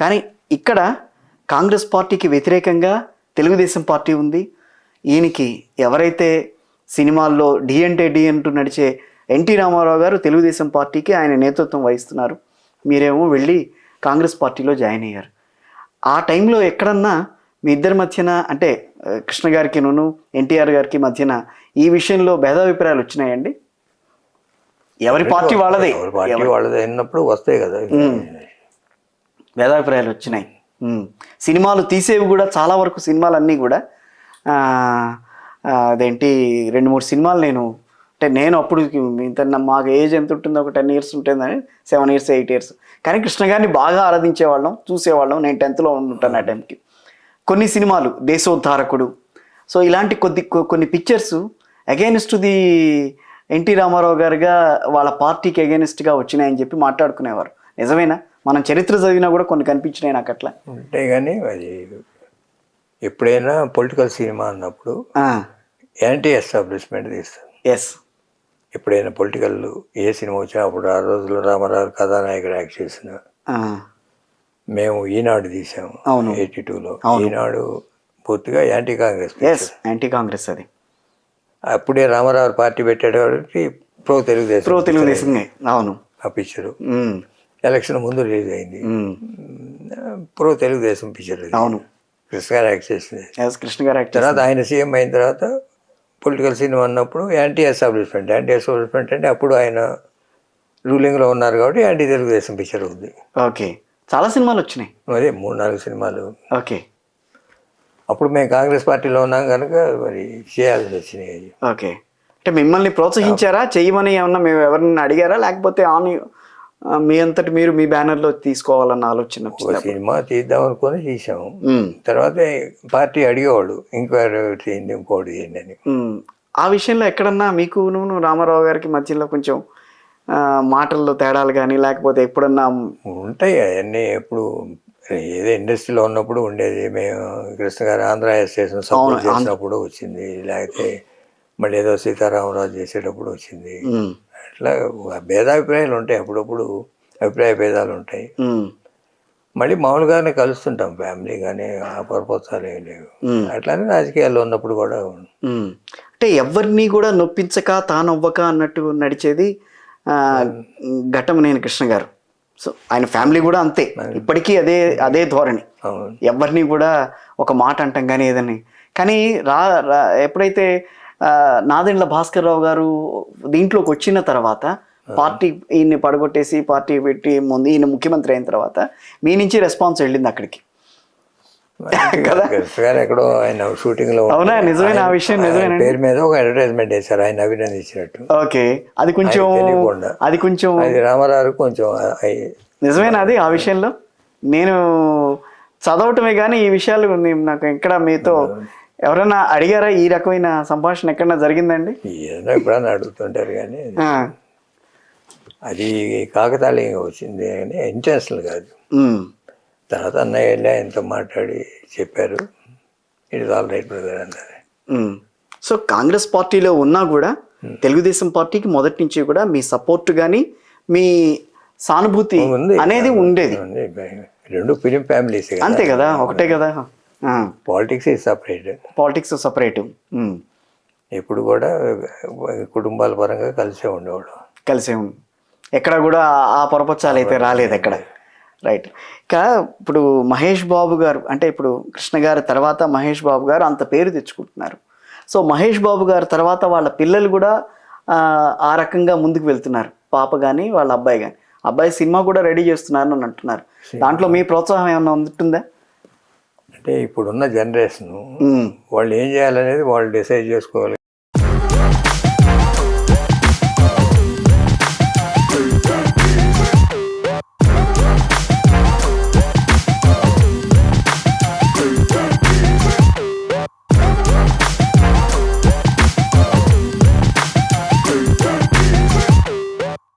కానీ ఇక్కడ కాంగ్రెస్ పార్టీకి వ్యతిరేకంగా తెలుగుదేశం పార్టీ ఉంది. ఈయనకి ఎవరైతే సినిమాల్లో డి అంటే డి అంటూ నడిచే ఎన్టీ రామారావు గారు తెలుగుదేశం పార్టీకి ఆయన నేతృత్వం వహిస్తున్నారు. మీరేమో వెళ్ళి కాంగ్రెస్ పార్టీలో జాయిన్ అయ్యారు. ఆ టైంలో ఎక్కడన్నా మీ ఇద్దరి మధ్యన అంటే కృష్ణ గారికి ఎన్టీఆర్ గారికి మధ్యన ఈ విషయంలో భేదాభిప్రాయాలు వచ్చినాయండి? ఎవరి పార్టీ వాళ్ళదే, పార్టీ వాళ్ళదే అన్నప్పుడు వస్తాయి కదా భేదాభిప్రాయాలు వచ్చినాయి. సినిమాలు తీసేవి కూడా చాలా వరకు సినిమాలన్నీ కూడా అదేంటి 2-3 సినిమాలు నేను అప్పుడు ఇంత మాకు ఏజ్ ఎంత ఉంటుందో ఒక 10 years ఉంటుందని 7 years 8 years. కానీ కృష్ణ గారిని బాగా ఆరాధించేవాళ్ళం, చూసేవాళ్ళం. నేను 10th లో ఉంటాను ఆ టైంకి. కొన్ని సినిమాలు దేశోద్ధారకుడు, సో ఇలాంటి కొన్ని pictures against the NT Rama Rao గారుగా వాళ్ళ పార్టీకి అగైనెస్ట్గా వచ్చినాయని చెప్పి మాట్లాడుకునేవారు. నిజమేనా? మనం చరిత్ర చదివినా కూడా కొన్ని కనిపించినాయి నాకు అట్లా. ఉంటాయి కానీ అది ఎప్పుడైనా పొలిటికల్ సినిమా అన్నప్పుడు యాంటీ ఎస్టాబ్లిష్మెంట్ తీస్తాను. ఎస్, ఎప్పుడైనా పొలిటికల్ ఏ సినిమా వచ్చినా అప్పుడు ఆ రోజుల్లో రామారావు కథానాయకుడు యాక్ట్ చేసిన మేము ఈనాడు తీసాము 82లో. ఈనాడు పూర్తిగా యాంటీ కాంగ్రెస్. యాంటీ కాంగ్రెస్. అది అప్పుడే రామారావు పార్టీ పెట్టాడు కాబట్టి ప్రో తెలుగుదేశం. అవును. ఆ పిక్చరు ఎలక్షన్ ముందు రిలీజ్ అయింది. Pro Telugu Desam picture. అవును. కృష్ణ గారు యాక్ట్ చేసింది. కృష్ణ గారు యాక్ట్ తర్వాత ఆయన సీఎం అయిన తర్వాత పొలిటికల్ సినిమా అన్నప్పుడు యాంటీ ఎస్టాబ్లిష్మెంట్ అంటే అప్పుడు ఆయన రూలింగ్లో ఉన్నారు కాబట్టి యాంటీ తెలుగుదేశం పిక్చర్ ఉంది. ఓకే, చాలా సినిమాలు వచ్చినాయి. అదే 3-4 సినిమాలు. ఓకే, అప్పుడు మేము కాంగ్రెస్ పార్టీలో ఉన్నాం కనుక మరి చేయాల్సి వచ్చినాయి. ఓకే, అంటే మిమ్మల్ని ప్రోత్సహించారా చేయమని? ఏమన్నా మేము ఎవరిని అడిగారా, లేకపోతే మీ అంతటి మీరు మీ బ్యానర్లో తీసుకోవాలన్న ఆలోచన? సినిమా తీద్దాం అనుకుని తీసాము. తర్వాత పార్టీ అడిగేవాడు ఇంక్వైరీ చేయండి, ఇంకోటి చేయండి అని. ఆ విషయంలో ఎక్కడన్నా మీకు రామారావు గారికి మధ్యలో కొంచెం మాటల్లో తేడాలు కానీ లేకపోతే ఎప్పుడన్నా ఉంటాయి అవన్నీ. ఎప్పుడు ఏదో ఇండస్ట్రీలో ఉన్నప్పుడు ఉండేది. మేము కృష్ణ గారు ఆంధ్ర స్టేషన్ సపోర్ట్ చేసినప్పుడు వచ్చింది, లేకపోతే మళ్ళీ ఏదో సీతారామరాజు చేసేటప్పుడు వచ్చింది. అట్లా భేదాభిప్రాయాలు ఉంటాయి, అప్పుడప్పుడు అభిప్రాయ భేదాలు ఉంటాయి. మళ్ళీ మామూలుగానే కలుస్తుంటాం ఫ్యామిలీ, కానీ ఆ పర్పసాలు ఏం లేవు. అట్లానే రాజకీయాల్లో ఉన్నప్పుడు కూడా అంటే ఎవరిని కూడా నొప్పించక తానవ్వక అన్నట్టు నడిచేది ఘట్టమనేని కృష్ణ గారు. సో ఆయన ఫ్యామిలీ కూడా అంతే, ఇప్పటికీ అదే ధోరణి. ఎవరిని కూడా ఒక మాట అంటాం కానీ ఏదని. కానీ ఎప్పుడైతే నాదెండ్ల భాస్కర్ రావు గారు దీంట్లోకి వచ్చిన తర్వాత పార్టీ ఈయన్ని పడగొట్టేసి పార్టీ పెట్టి ముందు ఈయన ముఖ్యమంత్రి అయిన తర్వాత మీ నుంచి రెస్పాన్స్ వెళ్ళింది అక్కడికి కదా? ఎక్కడో ఆయన షూటింగ్ లో. అవునా? నిజమైన ఆ విషయం నిజమైన పేరు మీద ఒక అడ్వర్టైజ్మెంట్ వేశారు ఆయన అభినందించినట్టు. ఓకే, అది కొంచెం రామారావు కొంచెం నిజమేనా అది? ఆ విషయంలో నేను చదవటమే కానీ ఈ విషయాలు నాకు ఎక్కడ మీతో ఎవరైనా అడిగారా? ఈ రకమైన సంభాషణ ఎక్కడన్నా జరిగిందండి? ఏదో ఎప్పుడన్నా అడుగుతుంటారు కానీ అది కాకతాళీయంగా వచ్చింది కానీ ఇంటెన్షనల్ కాదు. తర్వాత అన్నయ్య వెళ్ళి ఆయనతో మాట్లాడి చెప్పారు, it is all right brother అన్నారు. సో కాంగ్రెస్ పార్టీలో ఉన్నా కూడా తెలుగుదేశం పార్టీకి మొదటి నుంచి కూడా మీ సపోర్ట్ కానీ మీ సానుభూతి అనేది ఉండేది. రెండు ఫిలిం ఫ్యామిలీస్ అంతే కదా, ఒకటే కదా. Politics separate. ఎప్పుడు కూడా కుటుంబాల పరంగా కలిసే ఉండేవాడు. ఎక్కడ కూడా ఆ పొరపచ్చాలు అయితే రాలేదు ఎక్కడ. రైట్. ఇంకా ఇప్పుడు మహేష్ బాబు గారు అంటే ఇప్పుడు కృష్ణ గారి తర్వాత మహేష్ బాబు గారు అంత పేరు తెచ్చుకుంటున్నారు. సో మహేష్ బాబు గారు తర్వాత వాళ్ళ పిల్లలు కూడా ఆ రకంగా ముందుకు వెళ్తున్నారు. పాప కానీ వాళ్ళ అబ్బాయి కానీ. అబ్బాయి సినిమా కూడా రెడీ చేస్తున్నారు అని అంటున్నారు. దాంట్లో మీ ప్రోత్సాహం ఏమన్నా ఉంటుందా? అంటే ఇప్పుడున్న జనరేషన్ వాళ్ళు ఏం చేయాలనేది వాళ్ళు డిసైడ్ చేసుకోవాలి.